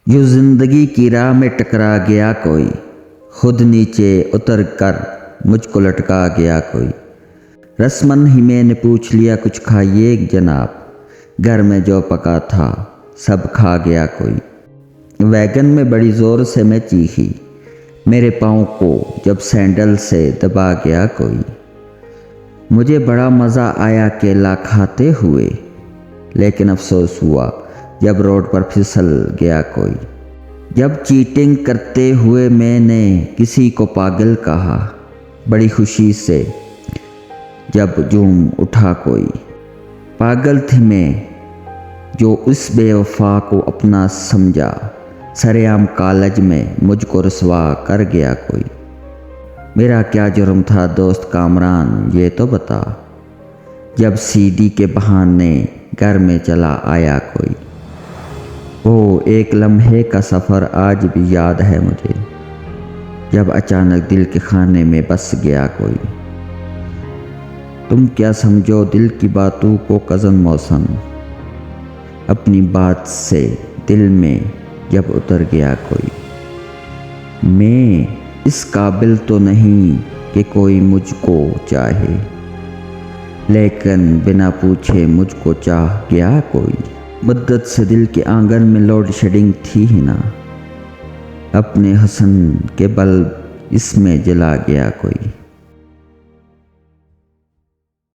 یوں زندگی کی راہ میں ٹکرا گیا کوئی، خود نیچے اتر کر مجھ کو لٹکا گیا کوئی۔ رسمن ہی میں نے پوچھ لیا کچھ کھائیے جناب، گھر میں جو پکا تھا سب کھا گیا کوئی۔ ویگن میں بڑی زور سے میں چیخی، میرے پاؤں کو جب سینڈل سے دبا گیا کوئی۔ مجھے بڑا مزہ آیا کیلا کھاتے ہوئے، لیکن افسوس ہوا جب روڈ پر پھسل گیا کوئی۔ جب چیٹنگ کرتے ہوئے میں نے کسی کو پاگل کہا، بڑی خوشی سے جب جھوم اٹھا کوئی۔ پاگل تھی میں جو اس بے وفا کو اپنا سمجھا، سرعام کالج میں مجھ کو رسوا کر گیا کوئی۔ میرا کیا جرم تھا دوست کامران یہ تو بتا، جب سی ڈی کے بہانے گھر میں چلا آیا کوئی۔ وہ ایک لمحے کا سفر آج بھی یاد ہے مجھے، جب اچانک دل کے خانے میں بس گیا کوئی۔ تم کیا سمجھو دل کی باتوں کو کزن موسم، اپنی بات سے دل میں جب اتر گیا کوئی۔ میں اس قابل تو نہیں کہ کوئی مجھ کو چاہے، لیکن بنا پوچھے مجھ کو چاہ گیا کوئی۔ مدت سے دل کے آنگن میں لوڈ شیڈنگ تھی ہی نہ، اپنے حسن کے بلب اس میں جلا گیا کوئی۔